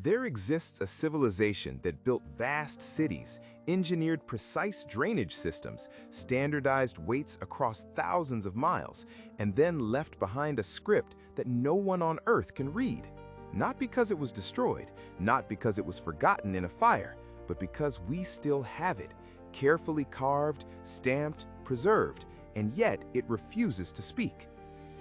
There exists a civilization that built vast cities, engineered precise drainage systems, standardized weights across thousands of miles, and then left behind a script that no one on Earth can read. Not because it was destroyed, not because it was forgotten in a fire, but because we still have it, carefully carved, stamped, preserved, and yet it refuses to speak.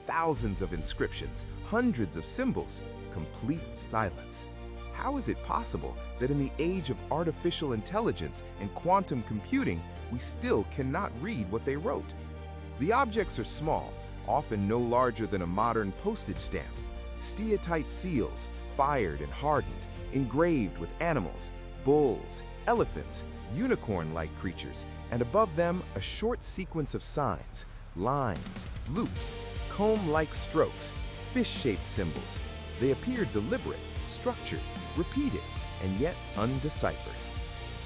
Thousands of inscriptions, hundreds of symbols, complete silence. How is it possible that in the age of artificial intelligence and quantum computing, we still cannot read what they wrote? The objects are small, often no larger than a modern postage stamp. Steatite seals, fired and hardened, engraved with animals, bulls, elephants, unicorn-like creatures, and above them a short sequence of signs, lines, loops, comb-like strokes, fish-shaped symbols. They appear deliberate, structured, repeated, and yet undeciphered.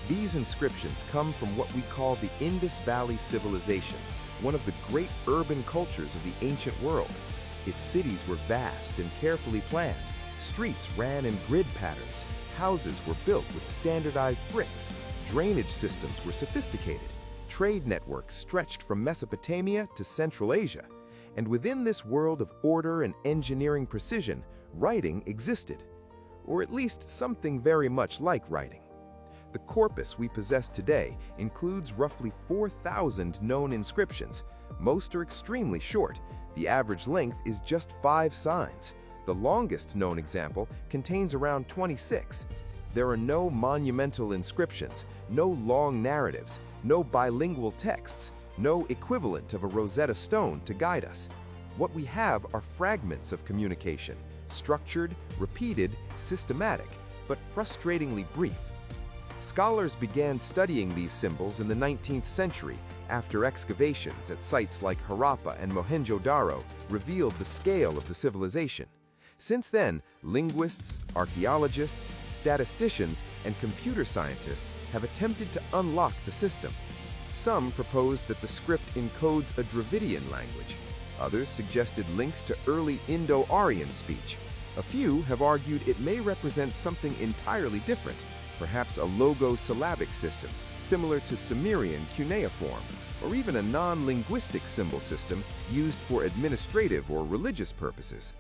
These inscriptions come from what we call the Indus Valley Civilization, one of the great urban cultures of the ancient world. Its cities were vast and carefully planned. Streets ran in grid patterns. Houses were built with standardized bricks. Drainage systems were sophisticated. Trade networks stretched from Mesopotamia to Central Asia. And within this world of order and engineering precision, writing existed. Or at least something very much like writing. The corpus we possess today includes roughly 4,000 known inscriptions. Most are extremely short. The average length is just 5 signs. The longest known example contains around 26. There are no monumental inscriptions, no long narratives, no bilingual texts, no equivalent of a Rosetta Stone to guide us. What we have are fragments of communication, structured, repeated, systematic, but frustratingly brief. Scholars began studying these symbols in the 19th century after excavations at sites like Harappa and Mohenjo-Daro revealed the scale of the civilization. Since then, linguists, archaeologists, statisticians, and computer scientists have attempted to unlock the system. Some proposed that the script encodes a Dravidian language. Others suggested links to early Indo-Aryan speech. A few have argued it may represent something entirely different, perhaps a logo-syllabic system, similar to Sumerian cuneiform, or even a non-linguistic symbol system used for administrative or religious purposes.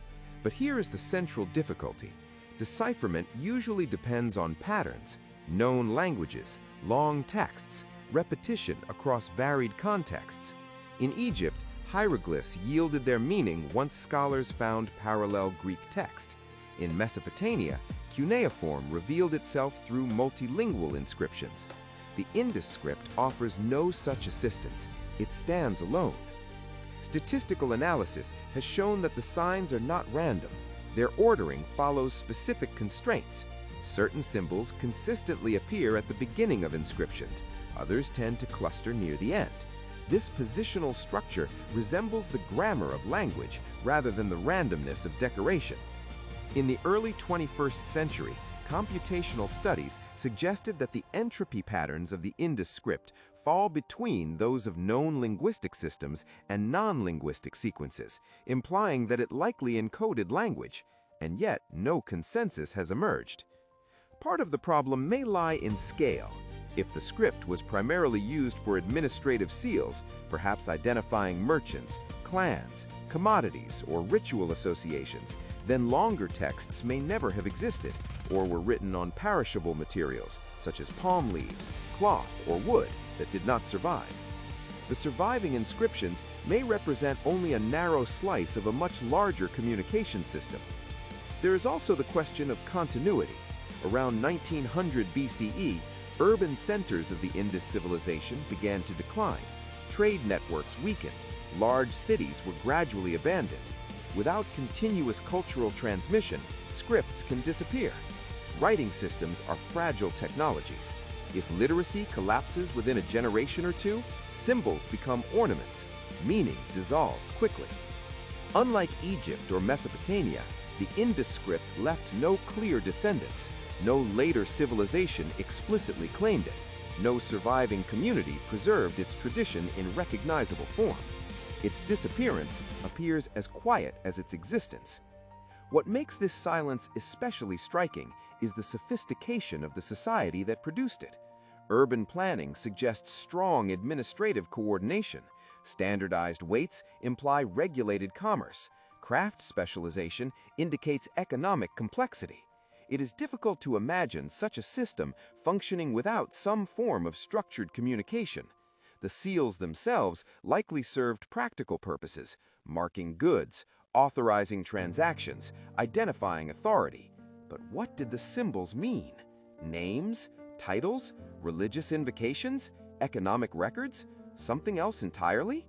But here is the central difficulty. Decipherment usually depends on patterns, known languages, long texts, repetition across varied contexts. In Egypt, hieroglyphs yielded their meaning once scholars found parallel Greek text. In Mesopotamia, cuneiform revealed itself through multilingual inscriptions. The Indus script offers no such assistance. It stands alone. Statistical analysis has shown that the signs are not random. Their ordering follows specific constraints. Certain symbols consistently appear at the beginning of inscriptions. Others tend to cluster near the end. This positional structure resembles the grammar of language rather than the randomness of decoration. In the early 21st century, computational studies suggested that the entropy patterns of the Indus script fall between those of known linguistic systems and non-linguistic sequences, implying that it likely encoded language, and yet no consensus has emerged. Part of the problem may lie in scale. If the script was primarily used for administrative seals, perhaps identifying merchants, clans, commodities, or ritual associations, then longer texts may never have existed, or were written on perishable materials, such as palm leaves, cloth, or wood, that did not survive. The surviving inscriptions may represent only a narrow slice of a much larger communication system. There is also the question of continuity. Around 1900 BCE, urban centers of the Indus civilization began to decline. Trade networks weakened. Large cities were gradually abandoned. Without continuous cultural transmission, scripts can disappear. Writing systems are fragile technologies. If literacy collapses within a generation or two, symbols become ornaments. Meaning dissolves quickly. Unlike Egypt or Mesopotamia, the Indus script left no clear descendants. No later civilization explicitly claimed it. No surviving community preserved its tradition in recognizable form. Its disappearance appears as quiet as its existence. What makes this silence especially striking is the sophistication of the society that produced it. Urban planning suggests strong administrative coordination. Standardized weights imply regulated commerce. Craft specialization indicates economic complexity. It is difficult to imagine such a system functioning without some form of structured communication. The seals themselves likely served practical purposes, marking goods, authorizing transactions, identifying authority. But what did the symbols mean? Names? Titles? Religious invocations? Economic records? Something else entirely?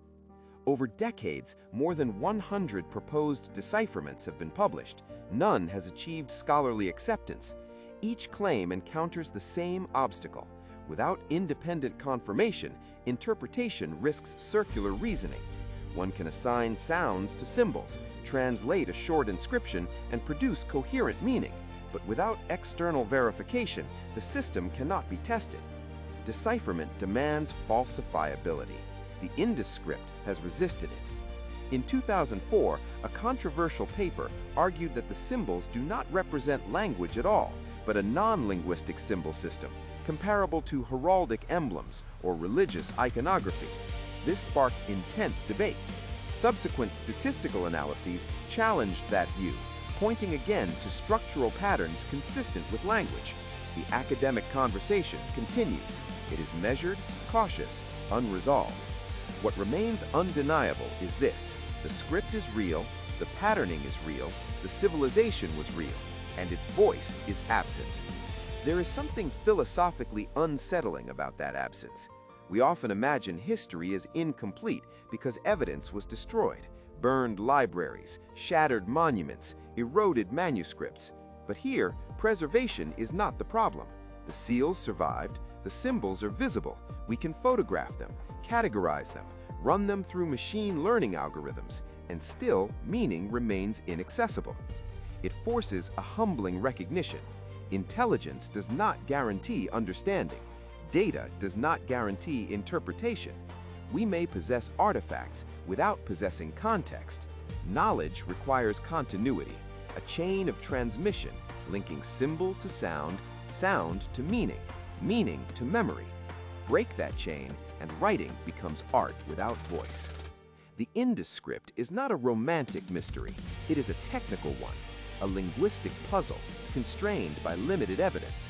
Over decades, more than 100 proposed decipherments have been published. None has achieved scholarly acceptance. Each claim encounters the same obstacle. Without independent confirmation, interpretation risks circular reasoning. One can assign sounds to symbols, translate a short inscription, and produce coherent meaning. But without external verification, the system cannot be tested. Decipherment demands falsifiability. The Indus script has resisted it. In 2004, a controversial paper argued that the symbols do not represent language at all, but a non-linguistic symbol system, comparable to heraldic emblems or religious iconography. This sparked intense debate. Subsequent statistical analyses challenged that view, pointing again to structural patterns consistent with language. The academic conversation continues. It is measured, cautious, unresolved. What remains undeniable is this: the script is real, the patterning is real, the civilization was real, and its voice is absent. There is something philosophically unsettling about that absence. We often imagine history as incomplete because evidence was destroyed: burned libraries, shattered monuments, eroded manuscripts. But here, preservation is not the problem. The seals survived, the symbols are visible, we can photograph them, categorize them, run them through machine learning algorithms, and still meaning remains inaccessible. It forces a humbling recognition. Intelligence does not guarantee understanding. Data does not guarantee interpretation. We may possess artifacts without possessing context. Knowledge requires continuity, a chain of transmission linking symbol to sound, sound to meaning, meaning to memory. Break that chain, and writing becomes art without voice. The Indus script is not a romantic mystery. It is a technical one, a linguistic puzzle constrained by limited evidence.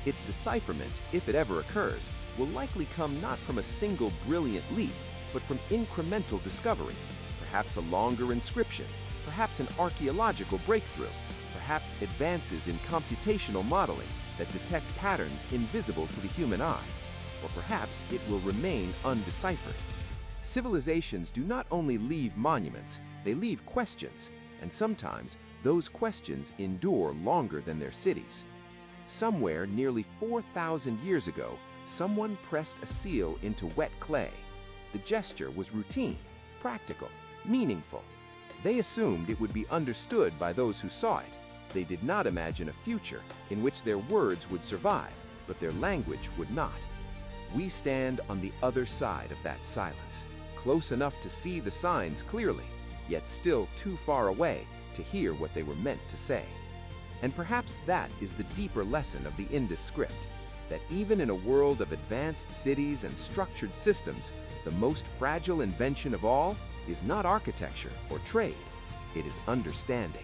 Its decipherment, if it ever occurs, will likely come not from a single brilliant leap, but from incremental discovery. Perhaps a longer inscription, perhaps an archaeological breakthrough, perhaps advances in computational modeling that detect patterns invisible to the human eye. Or perhaps it will remain undeciphered. Civilizations do not only leave monuments, they leave questions, and sometimes those questions endure longer than their cities. Somewhere nearly 4,000 years ago, someone pressed a seal into wet clay. The gesture was routine, practical, meaningful. They assumed it would be understood by those who saw it. They did not imagine a future in which their words would survive, but their language would not. We stand on the other side of that silence, close enough to see the signs clearly, yet still too far away to hear what they were meant to say. And perhaps that is the deeper lesson of the Indus script, that even in a world of advanced cities and structured systems, the most fragile invention of all is not architecture or trade, it is understanding.